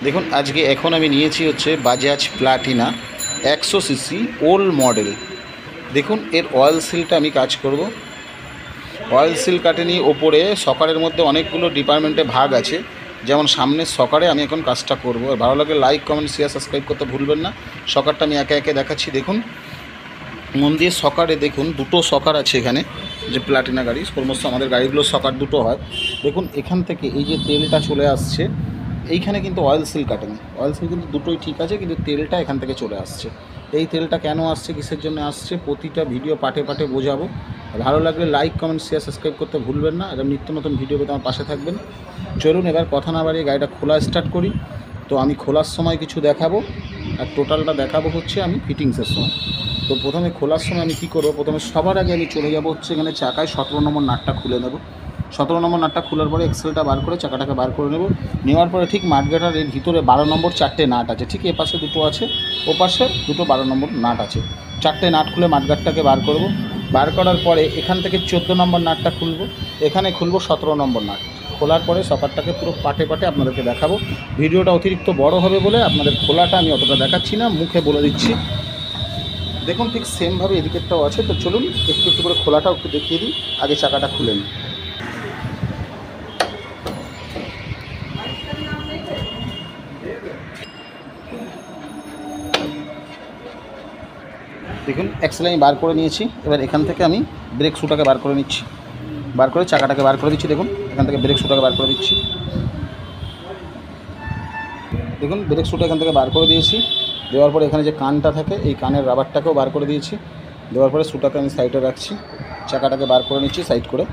দেখুন আজকে এখন আমি নিয়েছি হচ্ছে Bajaj Platina 100 CC old model. দেখুন এর অয়েল সিলটা আমি কাজ করব। অয়েল সিল কাটেনি, ওপরে সকারের মধ্যে অনেকগুলো ডিপার্টমেন্টে ভাগ আছে, যেমন সামনের সকারে আমি এখন কাজটা করব। আর ভালো লাগলে লাইক কমেন্ট শেয়ার সাবস্ক্রাইব করতে ভুলবেন না। সকারটা আমি একে একে দেখাচ্ছি। দেখুন মন দিয়ে সকারে দেখুন, দুটো সকার আছে এখানে, যে প্লাটিনা গাড়ি সমস্ত আমাদের গাড়িগুলোর সকার দুটো হয়। দেখুন এখান থেকে এই যে তেলটা চলে আসছে, এইখানে কিন্তু অয়েল সিল কাটেনি। অয়েল সিল কিন্তু দুটোই ঠিক আছে, কিন্তু তেলটা এখান থেকে চলে আসছে। এই তেলটা কেন আসছে, কিসের জন্য আসছে, প্রতিটা ভিডিও পার্টে পার্টে বোঝাবো। ভালো লাগলে লাইক কমেন্ট শেয়ার সাবস্ক্রাইব করতে ভুলবেন না। এরকম নিত্য নতুন ভিডিও পেতে আমার পাশে থাকবেন। চলুন এবার কথা না বাড়িয়ে গাড়িটা খোলা স্টার্ট করি। তো আমি খোলার সময় কিছু দেখাবো, আর টোটালটা দেখাবো হচ্ছে আমি ফিটিংসের সময়। তো প্রথমে খোলার সময় আমি কী করবো, প্রথমে সবার আগে আমি চলে যাবো হচ্ছে এখানে চাকায় 17 নম্বর নাটটা খুলে নেব। 17 নম্বর নাটটা খোলার পরে এক্সেলটা বার করে চাকাটাকে বার করে নেব। নেওয়ার পরে ঠিক মাঠগাটার এর ভিতরে 12 নম্বর 4টে নাট আছে, ঠিক এ পাশে দুটো আছে, ও পাশে দুটো 12 নম্বর নাট আছে। 4টে নাট খুলে মাঠগাটটাকে বার করব। বার করার পরে এখান থেকে 14 নম্বর নাটটা খুলবো, এখানে খুলবো 17 নম্বর নাট। খোলার পরে সকারটাকে পুরো পাটে পাটে আপনাদেরকে দেখাবো। ভিডিওটা অতিরিক্ত বড় হবে বলে আপনাদের খোলাটা আমি অতটা দেখাচ্ছি না, মুখে বলে দিচ্ছি। দেখুন ঠিক সেমভাবে এদিকেরটাও আছে। তো চলুন একটু একটু করে খোলাটাও একটু দেখিয়ে দিই। আগে চাকাটা খুলে নিই। দেখুন এক্সেল আমি বার করে নিয়েছি। এবার এখান থেকে আমি ব্রেক শুটাকে বার করে নিচ্ছি, বার করে চাকাটাকে বার করে দিচ্ছি। দেখুন এখান থেকে ব্রেক শুটাকে বার করে দিচ্ছি। দেখুন ব্রেক শুটা এখান থেকে বার করে দিয়েছি। দেওয়ার পরে এখানে যে কানটা থাকে, এই কানের রাবারটাকেও বার করে দিয়েছি। দেওয়ার পরে শুটাকে আমি সাইডে রাখছি, চাকাটাকে বার করে নিচ্ছি সাইড করে।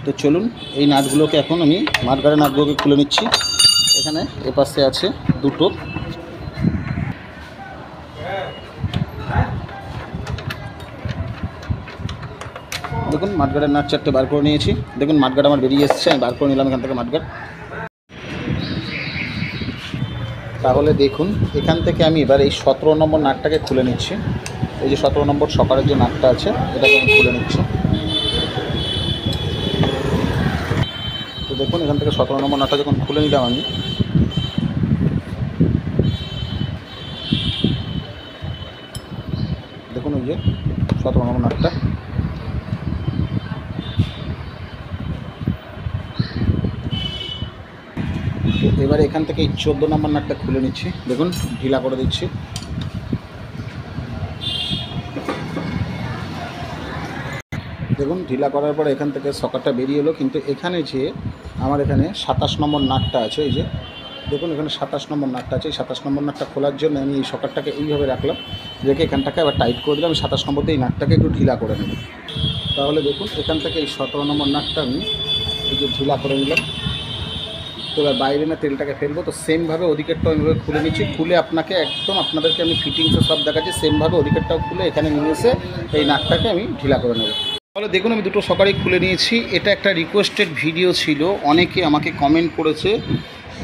তো চলুন এই নাটগুলোকে এখন আমি মাঠগাড়ের নাটগুলোকে খুলে নিচ্ছি। এখানে এপাশে আছে দুটো, দেখুন মাঠগাড়ের নাট 4টে বার করে নিয়েছি। দেখুন মাঠগাড় আমার বেরিয়ে এসছে, আমি বার করে নিলাম এখান থেকে মাঠগাড়। তাহলে দেখুন এখান থেকে আমি এবার এই 17 নম্বর নাটটাকে খুলে নিচ্ছি। এই যে 17 নম্বর সকারের যে নাটটা আছে, এটাকে আমি খুলে নিচ্ছি। তো দেখুন এখান থেকে 17 নম্বর নাটটা যখন খুলে নিলাম আমি, দেখুন ওই যে 17 নম্বর নাটটা। তো এবারে এখান থেকে এই 14 নম্বর নাটটা খুলে নিচ্ছি। দেখুন ঢিলা করে দিচ্ছি। দেখুন ঢিলা করার পরে এখান থেকে সকারটা বেরিয়ে এলো, কিন্তু এখানে যে আমার এখানে 27 নম্বর নাটটা আছে, এই যে দেখুন এখানে 27 নম্বর নাটটা আছে। এই 27 নম্বর নাটটা খোলার জন্য আমি এই সকারটাকে এইভাবে রাখলাম, রেখে এখানটাকে আবার টাইট করে দিলাম। 27 নম্বর দিয়ে এই নাটটাকে একটু ঢিলা করে নেব। তাহলে দেখুন এখান থেকে এই 17 নম্বর নাটটা আমি এই যে ঢিলা করে নিলাম। তো এবার বাইরে না তেলটাকে ফেলবো। তো সেমভাবে ওদিকেরটাও এইভাবে খুলে নিচ্ছি। খুলে আপনাকে একদম আপনাদেরকে আমি ফিটিংসে সব দেখাচ্ছি। সেমভাবে ওদিকেরটাও খুলে এখানে নিয়ে এসে এই নাটটাকে আমি ঢিলা করে নেব। তাহলে দেখুন আমি দুটো সকারই খুলে নিয়েছি। এটা একটা রিকোয়েস্টেড ভিডিও ছিল, অনেকে আমাকে কমেন্ট করেছে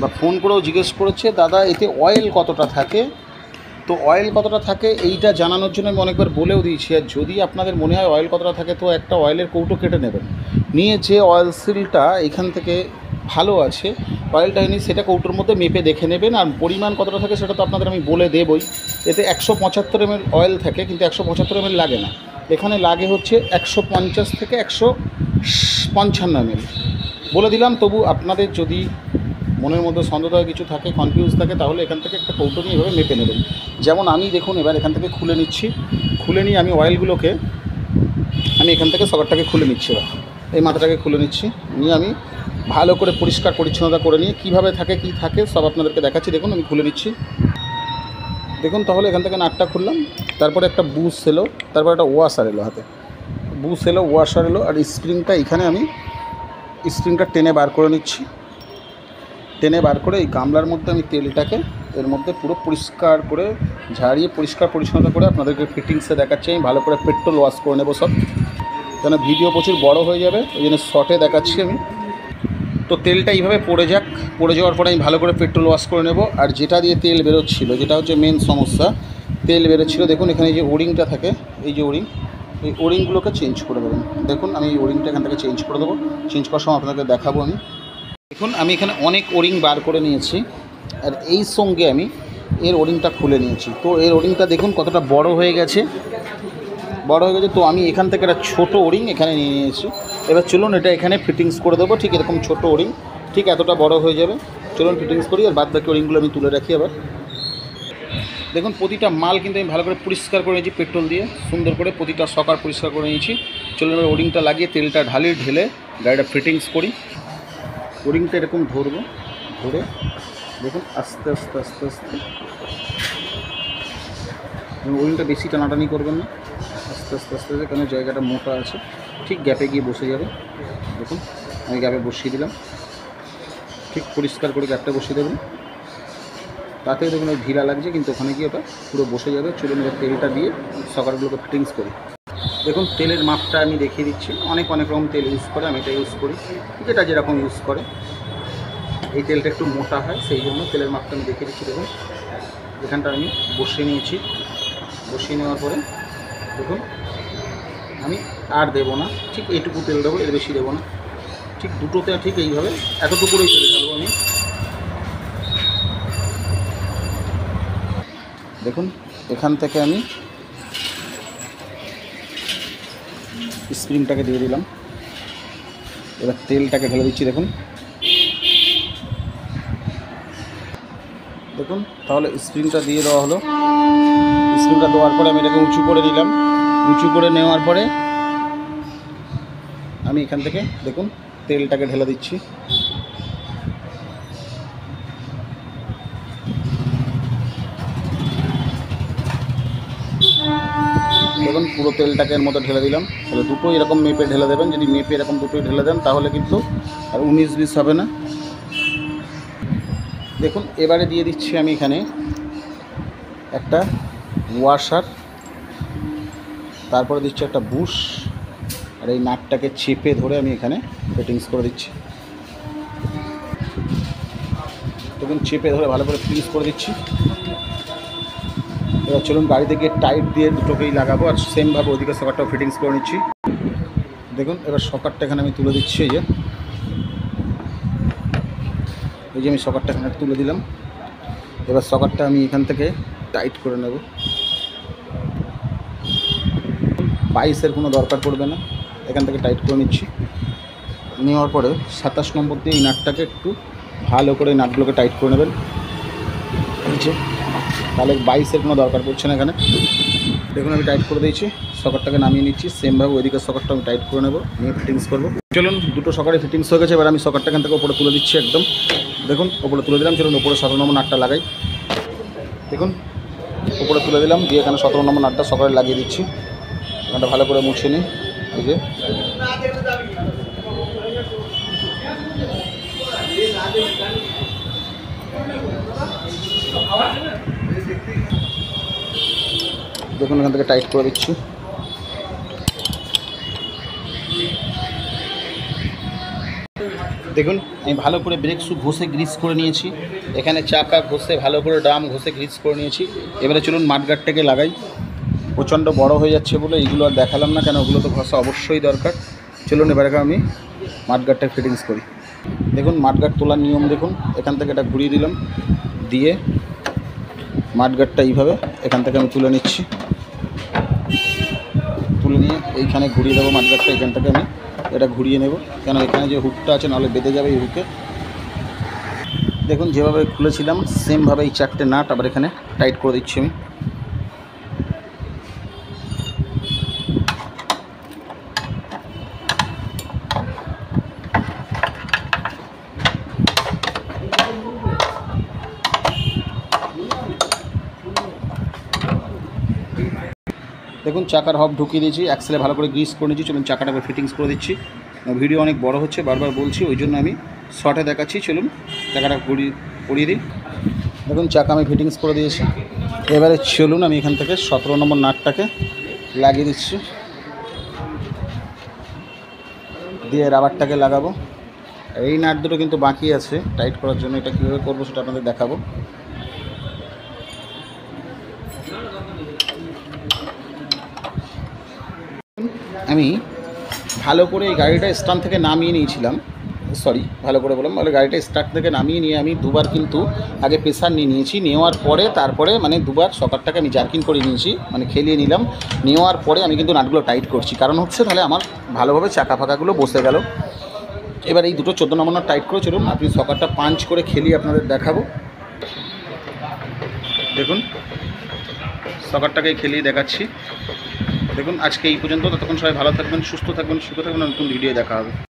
বা ফোন করেও জিজ্ঞেস করেছে, দাদা এতে অয়েল কতটা থাকে। তো অয়েল কতটা থাকে এইটা জানানোর জন্য আমি অনেকবার বলেও দিয়েছি। আর যদি আপনাদের মনে হয় অয়েল কতটা থাকে, তো একটা অয়েলের কৌটো কেটে নেবেন, নিয়ে যে অয়েল সিলটা এখান থেকে ভালো আছে অয়েলটা নিয়ে সেটা কৌটোর মধ্যে মেপে দেখে নেবেন। আর পরিমাণ কতটা থাকে সেটা তো আপনাদের আমি বলে দেবই। এতে 175 ml অয়েল থাকে, কিন্তু 175 ml লাগে না, এখানে লাগে হচ্ছে 150 থেকে 155 ml বলে দিলাম। তবু আপনাদের যদি মনের মধ্যে সন্দেহ কিছু থাকে, কনফিউজ থাকে, তাহলে এখান থেকে একটা কৌটো নিয়ে এভাবে মেপে নেবেন। যেমন আমি দেখুন এবার এখান থেকে খুলে নিচ্ছি। খুলে নিয়ে আমি অয়েলগুলোকে আমি এখান থেকে সকারটাকে খুলে নিচ্ছি। এবার এই মাথাটাকে খুলে নিচ্ছি, নিয়ে আমি ভালো করে পরিষ্কার পরিচ্ছন্নতা করে নিয়ে কীভাবে থাকে কী থাকে সব আপনাদেরকে দেখাচ্ছি। দেখুন আমি খুলে নিচ্ছি। দেখুন তাহলে এখান থেকে নাটটা খুললাম, তারপরে একটা বুশ এলো, তারপর একটা ওয়াশার এলো, হাতে বুশ এলো, ওয়াশার এলো, আর স্প্রিংটা এখানে আমি স্প্রিংটা টেনে বার করে নিচ্ছি। টেনে বার করে এই গামলার মধ্যে আমি তেলটাকে এর মধ্যে পুরো পরিষ্কার করে ঝাড়িয়ে পরিষ্কার পরিচ্ছন্নতা করে আপনাদেরকে ফিটিংসে দেখাচ্ছি। আমি ভালো করে পেট্রোল ওয়াশ করে নেবো সব, কেন ভিডিও প্রচুর বড় হয়ে যাবে, ওই জন্য শর্টে দেখাচ্ছি আমি। তো তেলটা এইভাবে পড়ে যাক, পড়ে যাওয়ার পরে আমি ভালো করে পেট্রোল ওয়াশ করে নেব। আর যেটা দিয়ে তেল বেরোচ্ছিলো, যেটা হচ্ছে মেন সমস্যা, তেল বেরোচ্ছিলো, দেখুন এখানে যে ওরিংটা থাকে, এই যে ওরিং, এই ওরিংগুলোকে চেঞ্জ করে দেবেন। দেখুন আমি এই ওরিংটা এখান থেকে চেঞ্জ করে দেবো। চেঞ্জ করার সময় আপনাদেরকে দেখাবো আমি। দেখুন আমি এখানে অনেক ওরিং বার করে নিয়েছি। আর এই সঙ্গে আমি এর ওরিংটা খুলে নিয়েছি। তো এর ওরিংটা দেখুন কতটা বড় হয়ে গেছে, তো আমি এখান থেকে একটা ছোটো ওরিং এখানে নিয়ে নিয়েছি। এবার চলুন এটা এখানে ফিটিংস করে দেবো। ঠিক এরকম ছোটো ওরিং, ঠিক এতটা বড় হয়ে যাবে। চলুন ফিটিংস করি, আর বাদ বাকি ওরিংগুলো আমি তুলে রাখি। আবার দেখুন প্রতিটা মাল কিন্তু আমি ভালো করে পরিষ্কার করে নিয়েছি পেট্রোল দিয়ে, সুন্দর করে প্রতিটা সকার পরিষ্কার করে নিয়েছি। চলুন এবার ওরিংটা লাগিয়ে তেলটা ঢেলে গাড়িটা ফিটিংস করি। ওরিংটা এরকম ধরে দেখুন আস্তে আস্তে ওরিংটা বেশি টানাটানি করবেন না, আস্তে আস্তে কারণ জায়গাটা মোটা আছে, ঠিক গ্যাপে গিয়ে বসে যাবে। দেখুন আমি গ্যাপে বসিয়ে দিলাম, ঠিক পরিষ্কার করে গ্যাপটা বসিয়ে দেবেন। তাতে দেখুন ওই ঢিলা লাগছে, কিন্তু ওখানে গিয়ে ওটা পুরো বসে যাবে। চলুন এবার তেলটা দিয়ে সকারগুলোকে ফিটিংস করি। দেখুন তেলের মাপটা আমি দেখিয়ে দিচ্ছি। অনেক রকম তেল ইউজ করে, আমি এটা ইউজ করি, যেটা যেরকম ইউজ করে। এই তেলটা একটু মোটা হয়, সেই জন্য তেলের মাপটা আমি দেখিয়ে দিচ্ছি। দেখুন এখানটা আমি বসিয়ে নিয়েছি, বসিয়ে নেওয়ার পরে দেখুন আমি আর দেবো না, ঠিক এইটুকু তেল দেবো, এর বেশি দেবো না। ঠিক দুটোতে ঠিক এইভাবে এতটুকুই তেল ঢালবো আমি। দেখুন এখান থেকে আমি স্প্রিংটাকে দিয়ে দিলাম, এবার তেলটাকে ঢেলে দিচ্ছি। দেখুন তাহলে স্প্রিংটা দিয়ে দেওয়া হলো। স্প্রিংটা দেওয়ার পরে আমি এটাকে উঁচু করে নিলাম। উঁচু করে নেওয়ার পরে আমি এখান থেকে দেখুন তেলটাকে ঢেলে দিচ্ছি। দেখুন পুরো তেলটাকে এর মধ্যে ঢেলে দিলাম। তাহলে দুটোই এরকম মেপে ঢেলে দেবেন। যদি মেপে এরকম দুটোই ঢেলে দেন তাহলে কিন্তু আর 19-20 হবে না। দেখুন এবারে দিয়ে দিচ্ছি আমি এখানে একটা ওয়াশার, তারপরে দিচ্ছি একটা বুশ, আর এই নাটটাকে চেপে ধরে আমি এখানে ফিটিংস করে দিচ্ছি। দেখুন চেপে ধরে ভালো করে ফিটিংস করে দিচ্ছি। এবার চলুন গাড়িতে গিয়ে টাইট দিয়ে দুটোকেই লাগাবো, আর সেমভাবে ওইদিকে সকারটাও ফিটিংস করে নিচ্ছি। দেখুন এবার সকারটা এখানে আমি তুলে দিচ্ছি। এই যে আমি সকারটা এখানে তুলে দিলাম। এবার সকারটা আমি এখান থেকে টাইট করে নেব। 22-এর কোনো দরকার পড়বে না, এখান থেকে টাইট করে নিচ্ছি। নেওয়ার পরে 27 নম্বর দিয়ে এই নাটটাকে একটু ভালো করে নাটগুলোকে টাইট করে নেবেন। নিচে তাহলে 22-এর কোনো দরকার পড়ছে না এখানে। দেখুন আমি টাইট করে দিয়েছি, সকারটাকে নামিয়ে নিচ্ছি। সেমভাবে ওইদিকে সকারটা আমি টাইট করে নেবো, নিয়ে ফিটিংস করবো। চলুন দুটো সকারে ফিটিংস হয়ে গেছে। এবার আমি সকারটা এখান থেকে ওপরে তুলে দিচ্ছি একদম। দেখুন ওপরে তুলে দিলাম। চলুন ওপরে 17 নম্বর নাটটা লাগাই। দেখুন ওপরে তুলে দিলাম, দিয়ে এখানে 17 নম্বর নাটটা সকালে লাগিয়ে দিচ্ছি। এখানটা ভালো করে মুছে নিই। এই যে দেখুন এখান থেকে টাইট করে দিচ্ছি। দেখুন আমি ভালো করে ব্রেক শু ঘষে গ্রিস করে নিয়েছি। এখানে চাকা ঘষে ভালো করে ড্রাম ঘষে গ্রিস করে নিয়েছি। এবারে চলুন মাঠগার্ডটাকে লাগাই। প্রচণ্ড বড় হয়ে যাচ্ছে বলে এইগুলো আর দেখালাম না, কেন ওগুলো তো ঘষা অবশ্যই দরকার। চলুন এবারে আমি মাঠগার্ডটা ফিটিংস করি। দেখুন মাঠগার্ড তোলার নিয়ম দেখুন, এখান থেকে এটা ঘুরিয়ে দিলাম, দিয়ে মাঠগার্ডটা এইভাবে এখান থেকে আমি তুলে নিচ্ছি। তুলে নিয়ে এইখানে ঘুরিয়ে দেবো মাঠগার্ডটা। এখান থেকে আমি এটা ঘুরিয়ে নেব, কেন এখানে যে হুকটা আছে নাহলে বেঁধে যাবে এই হুকে। দেখুন যেভাবে খুলেছিলাম সেমভাবে এই 4টে নাট আবার এখানে টাইট করে দিচ্ছি আমি। দেখুন চাকার হব ঢুকিয়ে দিয়েছি, অ্যাক্সেলে ভালো করে গ্রিস করে নিয়েছি। চলুন চাকাটাকে ফিটিংস করে দিচ্ছি। ভিডিও অনেক বড় হচ্ছে, বারবার বলছি, ওই জন্য আমি শর্টে দেখাচ্ছি। চলুন চাকাটা পরিয়ে দিই। দেখুন চাকা আমি ফিটিংস করে দিয়েছি। এবারে চলুন আমি এখান থেকে 17 নম্বর নাটটাকে লাগিয়ে দিচ্ছি, দিয়ে রাবারটাকে লাগাবো। এই নাট দুটো কিন্তু বাকি আছে টাইট করার জন্য, এটা কীভাবে করবো সেটা আপনাদের দেখাবো। আমি ভালো করে এই গাড়িটা স্ট্যান্ড থেকে নামিয়ে নিয়েছিলাম, সরি ভালো করে বললাম, বলে গাড়িটা স্টার্ট থেকে নামিয়ে নিয়ে আমি দুবার কিন্তু আগে প্রেসার নিয়ে নিয়েছি, নেওয়ার পরে তারপরে মানে দুবার সকারটাকে আমি জার্কিং করে নিয়েছি, মানে খেলিয়ে নিলাম, নেওয়ার পরে আমি কিন্তু নাটগুলো টাইট করছি, কারণ হচ্ছে তাহলে আমার ভালোভাবে চাকা ফাঁকাগুলো বসে গেল। এবার এই দুটো 14 নম্বর নাট টাইট করে চলুন, আপনি সকারটা পাঞ্চ করে খেলিয়ে আপনাদের দেখাবো। দেখুন সকারটাকে খেলিয়ে দেখাচ্ছি। দেখুন আজকে এই পর্যন্ত, ততক্ষণ সবাই ভালো থাকবেন, সুস্থ থাকবেন, সুখে থাকবেন, নতুন ভিডিও দেখা হবে।